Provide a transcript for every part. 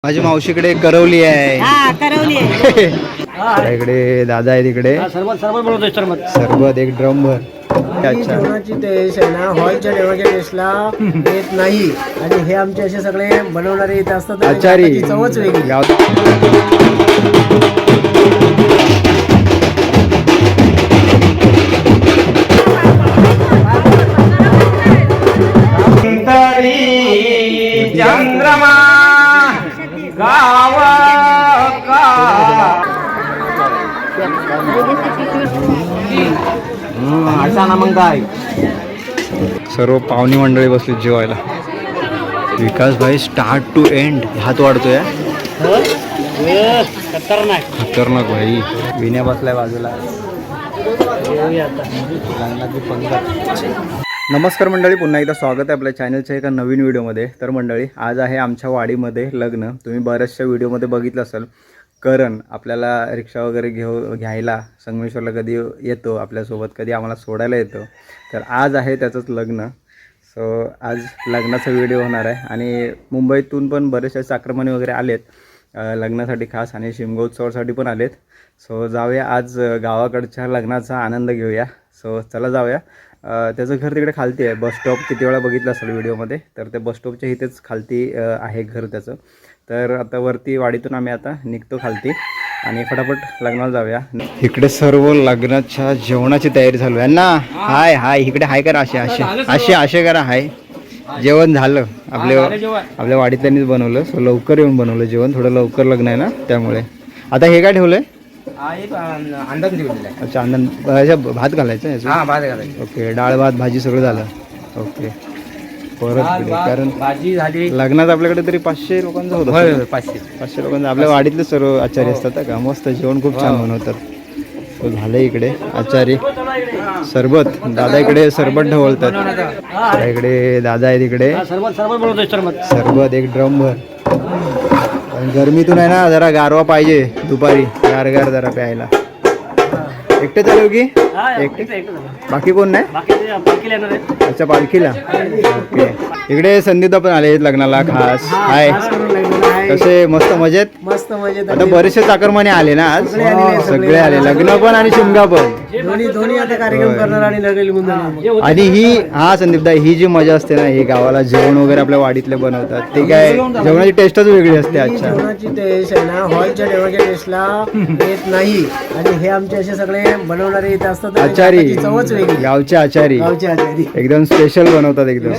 माझी मावशीकडे करवली आहे. हा करवली आहे. इकडे दादा आहे तिकडे सरबत एक ड्रम भर. अच्छा जेवणाची टेस्ट आहे ना हॉलच्या जेवणाच्या टेस्टला येत नाही. आणि हे आमचे असे सगळे बनवणारे इथे असतात. आचारी त्याची चवच वेगळी. चंद्रमा गाव असा ना मग काय सर्व पाहुणी मंडळी बसली जेवायला. विकास भाई स्टार्ट टू एंड हात वाढतोय. खतरनाक भाई. विण्या बसलाय बाजूला. नमस्कार मंडळी, पुन्हा एकदा स्वागत आहे आपल्या चॅनलच्या एका नवीन व्हिडिओमध्ये. तर मंडळी, आज आहे आमच्या वाडीमध्ये लग्न. तुम्ही बऱ्याचशा व्हिडिओमध्ये बघितलं असेल. करण आपल्याला रिक्षा वगैरे घ्यायला संगमेश्वरला कधी येतो आपल्यासोबत, कधी आम्हाला सोडायला येतो. तर आज आहे त्याचंच लग्न. सो आज लग्नाचा व्हिडिओ होणार आहे. आणि मुंबईतून पण बरेचसे चाकरमानी वगैरे आलेत लग्नासाठी खास, आणि शिमगोत्सवासाठी पण आलेत. सो जाऊया आज गावाकडच्या लग्नाचा आनंद घेऊया. सो चला जाऊया. त्याचं घर तिकडे खालती आहे. बस स्टॉप किती वेळा बघितलं असेल व्हिडिओमध्ये. तर त्या बस स्टॉपच्या इथेच खालती आहे घर त्याचं. तर आता वरती वाडीतून आम्ही आता निघतो खालती आणि फटाफट लग्नाला जाऊया. इकडे सर्व लग्नाच्या जेवणाची तयारी चालू आहे ना. हाय हाय इकडे हाय करा. असे करा. हाय जेवण झालं. आपल्या वाडीतल्यांनीच बनवलं. सो लवकर येऊन बनवलं जेवण. थोडं लवकर लग्न आहे ना त्यामुळे. आता हे काय ठेवलंय? अंदाज दिलेला आहे. अच्छा अंदन भात घालायचं. हा भात घालायचं. ओके. डाळ भात भाजी सगळं झालं. ओके. परत कारण भाजी झाली. लग्नात आपल्याकडे तरी 500 लोकांचं होतं. 500 लोकांचं. आपल्या वाडीतले सर्व आचारी असतात का. मस्त जेवण खूप छान बनवतात. तो झालं इकडे आचारी. सरबत दादा इकडे सरबत ढवळतात. इकडे दादा आहे तिकडे सरबत एक ड्रम भर. गरमीतून आहे ना जरा गारवा पाहिजे दुपारी. गार जरा प्यायला. एकटे चालू की एकटे? बाकी कोण नाही? अच्छा पालखीला. ओके. इकडे संदीप पण आले लग्नाला खास. हाय कसे? मस्त मजेत. मस्त मजेत. आता बरेचसे चाकरमाने आले ना आज. सगळे आले. लग्न पण आणि शिमगा पण. दोन्ही आता कार्यक्रम करणार आणि लग्न. आणि ही हा संदीप दा, ही जी मजा असते ना, ही गावाला जेवण वगैरे आपल्या वाडीतले बनवतात. ते काय जेवणाची टेस्टच वेगळी असते. अच्छा जेवणाची टेस्ट आहे ना हॉलच्या जेवणाच्या टेस्टला येत नाही. आणि हे आमचे असे सगळे बनवणारे इथे असतात. आचारी त्याची चवच वेगळी. गावचे आचारी एकदम स्पेशल बनवतात एकदम.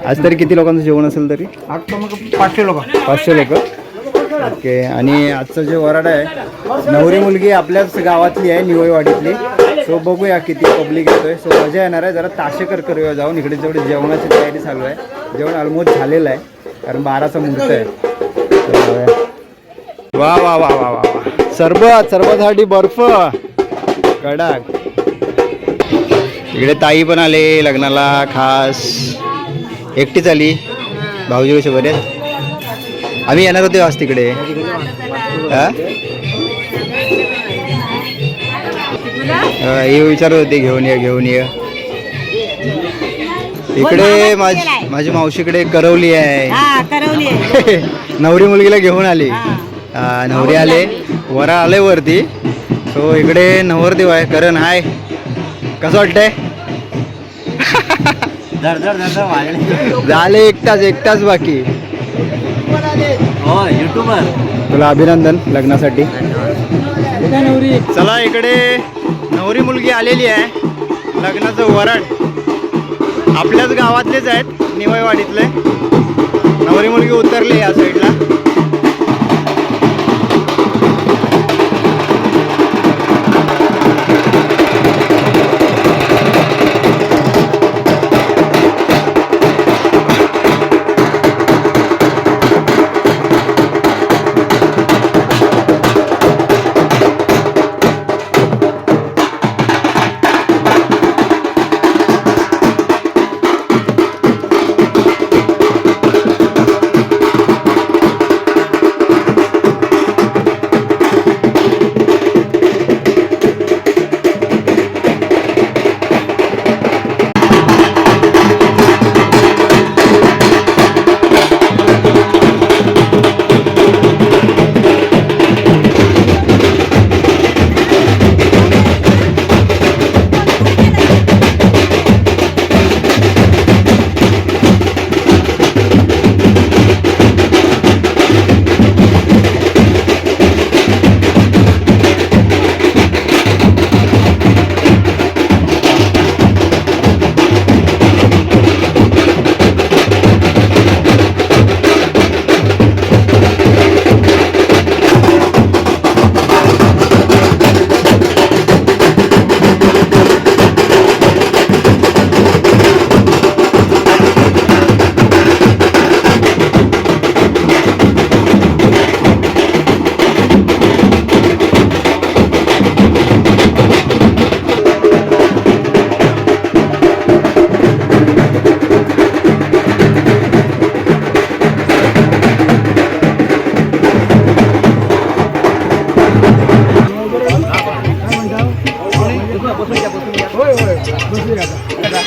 आज तरी किती लोकांचं जेवण असेल तरी? 500 लोक. 500 लोक. ओके. आणि आजचं जे वराड आहे, नवरी मुलगी आपल्याच गावातली आहे, निवईवाडीतली. सो बघूया किती पब्लिक येतोय. सो मजा येणार आहे. जरा ताशेकर करूया जाऊन. इकडे जेवढी जेवणाची तयारी चालू आहे. जेवण ऑलमोस्ट झालेलं आहे कारण 12चा मुहूर्त आहे. वा वा वा वा वा. सरबतसाठी बर्फ कडक. इकडे ताई पण आले लग्नाला खास. एकटीच आली. भाऊजी कसे बरे? आम्ही येणार होते आज तिकडे. हे विचारत होते घेऊन ये. इकडे माझी मावशीकडे करवली आहे. हा करवली आहे. नवरी मुलगीला घेऊन आली. नवरी आले. वरा आले वरती. सो इकडे नवरदेव आहे. करण हाय. कसं वाटतंय? झाले एकटाच बाकी. युट्यूबर तुला अभिनंदन लग्नासाठी. चला इकडे नवरी मुलगी आलेली आहे. लग्नाचं वरण आपल्याच गावातलेच आहेत, निवईवाडीतले. नवरी मुलगी उतरली या साईडला.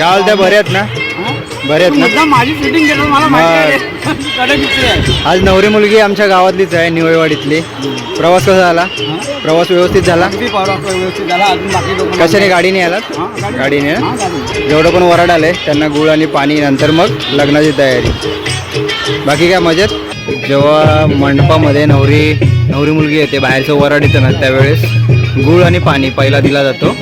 काय बोलताय, बरे आहेत ना? बरे आहेत ना? माझी शूटिंग केलं मला आज नवरी मुलगी आमच्या गावातलीच आहे, निवळवाडीतली. प्रवास कसा झाला? प्रवास व्यवस्थित झाला? व्यवस्थित झाला. अजून बाकी लोक कशाने, गाडीने आलात? गाडीने ना? जेवढं पण वराड आलंय त्यांना गुळ आणि पाणी, नंतर मग लग्नाची तयारी. बाकी काय मजेत? जेव्हा मंडपामध्ये नवरी मुलगी येते, बाहेरचं वराड येतं ना, त्यावेळेस गुळ आणि पाणी पहिला दिला जातो.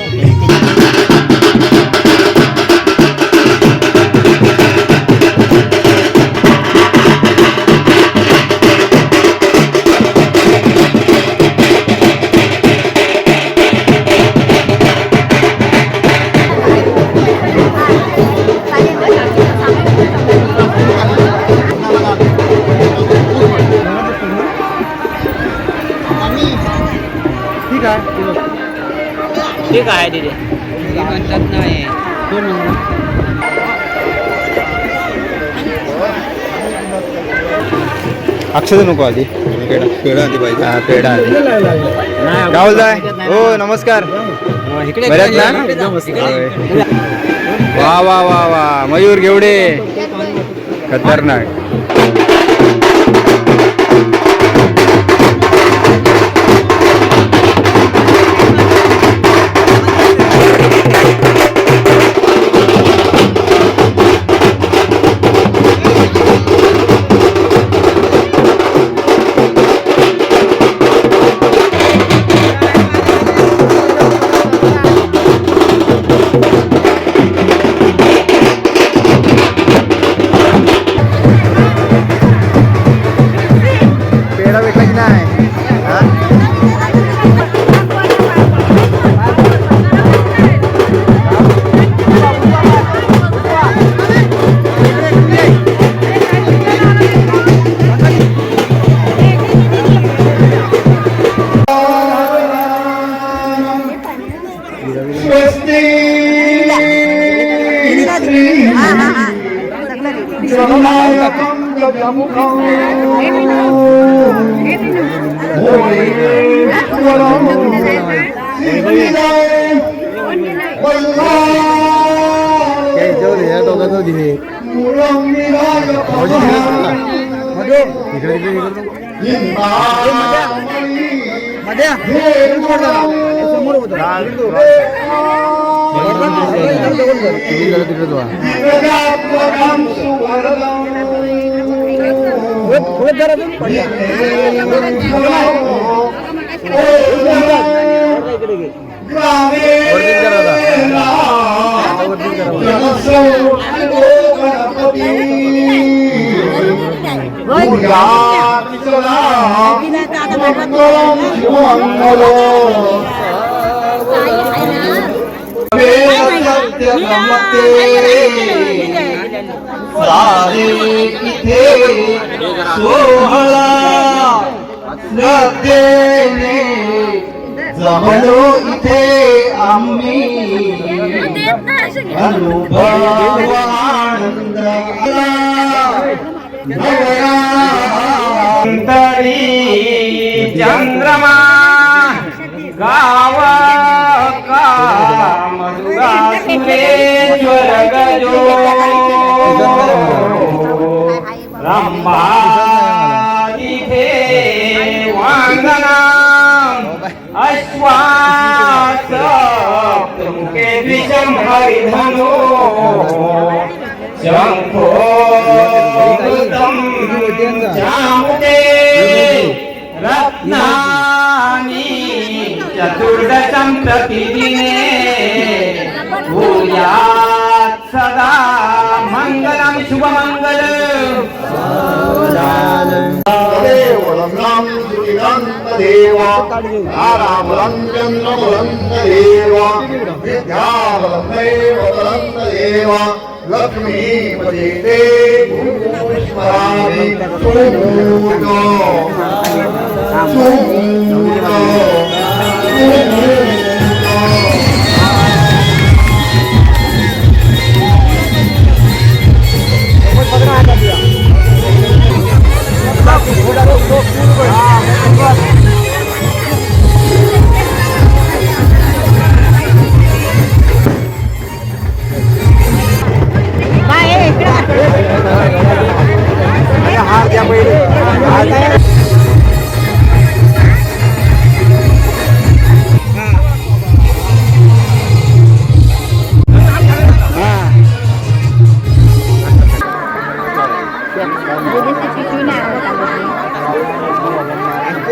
ठीक आहे तिथे म्हणतात नाही. अक्षत नको आधी, पेढा आधी पाहिजे. हा, पेढा आधी. काय बोलताय? हो नमस्कार, बरे आहेत ना? वा वा वा वा, मयूर घेवडे, खतरनाक. पेढा भेटला की नाही? जमलो इथे आम्ही अनुभव आनंद तरी चंद्रमा गाव का मधुरा सुरेश्वर गजो रंभा इथे वांगना अश्वास तुमके विषम हरिधनो शंखो चामुटे रत्नानि चतुर्दशं प्रतिदिने भूयात् सदा मङ्गलं शुभमङ्गलम् देवा रामलं चन्द्रबलं देवा विद्याबलं देवबलं देवा लक्ष्मीपते ते पुष्परामि सुमूर्तो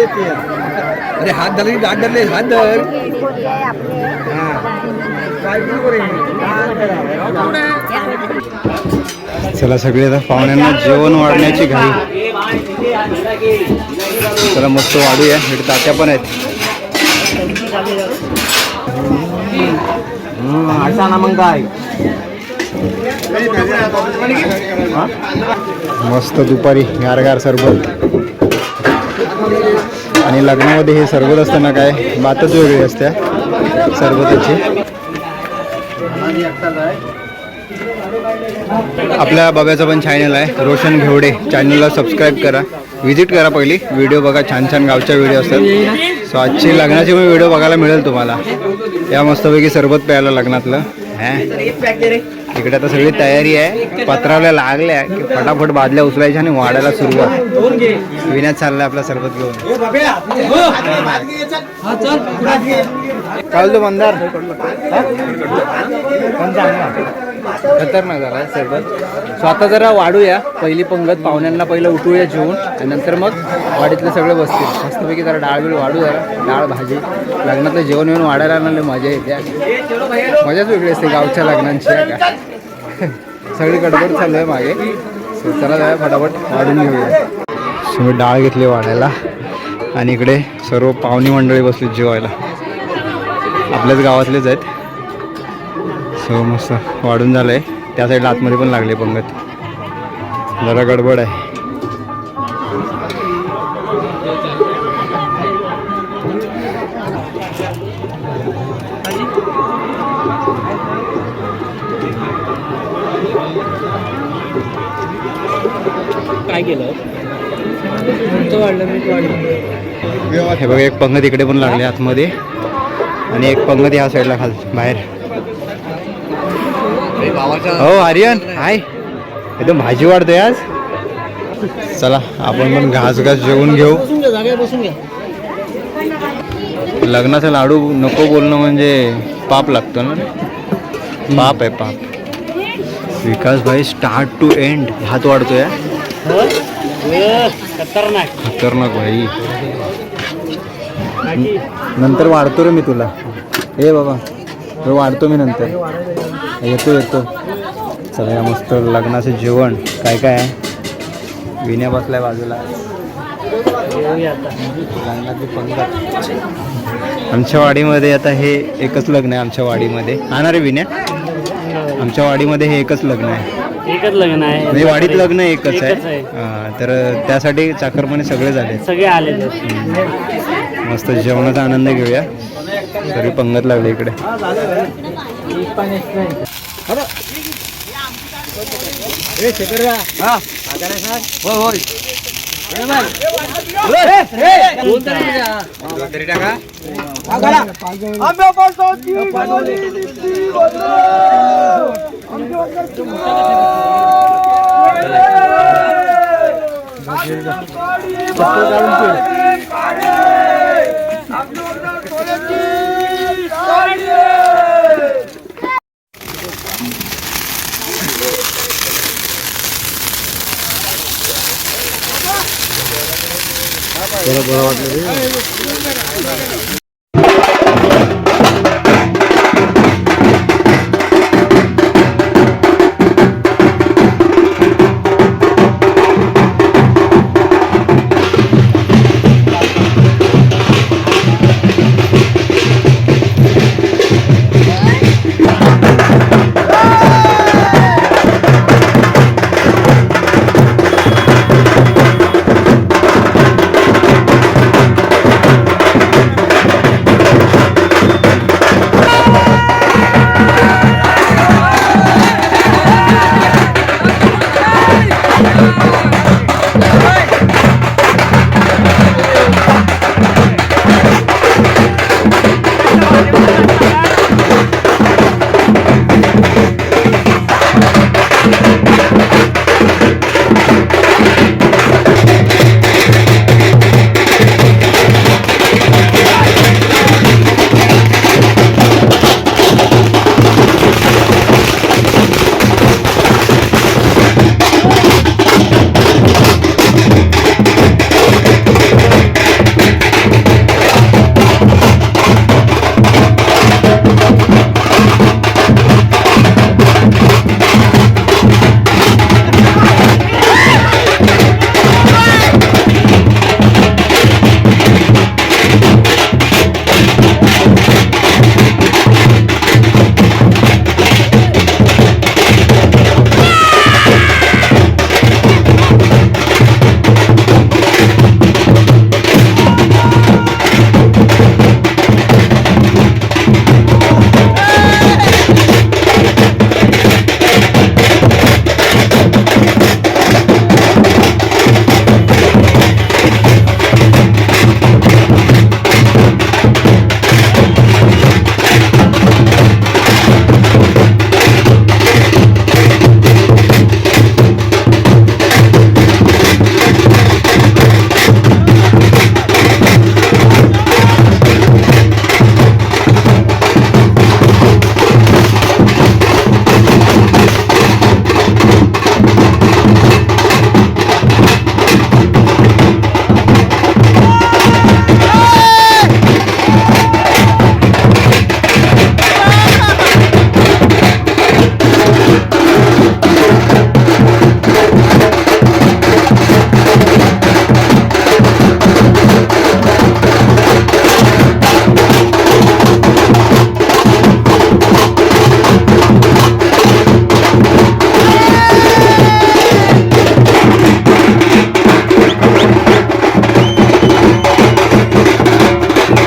अरे हात धरले हात धरले हात धर. चला सगळे आता पाहुण्यांना जेवण वाढण्याची घाई. चला मस्त वाढूया. इकडे तात्या पण आहेत. असा ना मग काय मस्त दुपारी गारगार सरबत. आणि लग्नामध्ये हे सरबत असताना काय बातच वेगळी असते सरबताची. आपल्या बाब्याचं पण चॅनल आहे रोशन घेवडे. चॅनलला सबस्क्राईब करा, व्हिजिट करा. पहिली व्हिडिओ बघा, छान छान गावच्या व्हिडिओ असतात. सो आजची लग्नाची पण व्हिडिओ बघायला मिळेल तुम्हाला. या मस्तपैकी सरबत प्यायला लग्नातलं. इकडे आता सगळी तयारी आहे. पत्रावल्या लागल्या की फटाफट बादल्या उचलायच्या आणि वाढायला सुरुवात. विण्यात चाललाय आपला सरबत घेऊन. चालतो मंदार. खतरनाक झालाय सरबत. सो आता जरा वाढूया. पहिली पंगत पाहुण्यांना पहिलं उठूया जेवून आणि नंतर मग वाडीतले सगळे बसतील. मस्तपैकी जरा डाळ बीळ वाढू. जरा डाळ भाजी. लग्नातलं जेवण येऊन वाढायला आणलं मजा येते. मजाच वेगळी असते गावच्या लग्नांची. का सगळी गडबड चालू आहे मागे. चला जाऊया फटाफट वाढून घेऊया. सो मी डाळ घेतली वाढायला आणि इकडे सर्व पाहुणी मंडळी बसली जेवायला. आपल्याच गावातलेच आहेत. सो मस्त वाढून झालं आहे. त्या साईडला आतमध्ये पण लागले पंगत. जरा गडबड आहे. काय केलं वाढलं मीठ वाढलं. हे बघा एक पंगत इकडे पण लागले आतमध्ये आणि एक पंगत ह्या साईडला खाल बाहेर. हो आर्यन हाय. एकदम भाजी वाढतोय आज. चला आपण पण घास जेवून घेऊ. बसून घ्या. लग्नाचा लाडू नको बोलणं म्हणजे पाप लागतो ना. पाप आहे पाप. विकास भाई स्टार्ट टू एंड हात वाढतोय. खतरनाक भाई. नंतर वाढतो रे मी तुला. ए बाबा वाढतो मी नंतर. येतो. चला या मस्त लग्नाचं जेवण काय काय आहे. विण्या बसलाय बाजूला. लग्नाची पंगत. आमच्या वाडीमध्ये आता हे एकच लग्न आहे. आमच्या वाडीमध्ये हा ना रे विण्या. आमच्या वाडीमध्ये हे एकच लग्न आहे. एकच लग्न आहे. म्हणजे वाडीत लग्न एकच आहे. तर त्यासाठी चाकरपणे सगळे झाले. सगळे आले. मस्त जेवणाचा आनंद घेऊया. सगळी पंगत लागली इकडे. बरं वाटलं.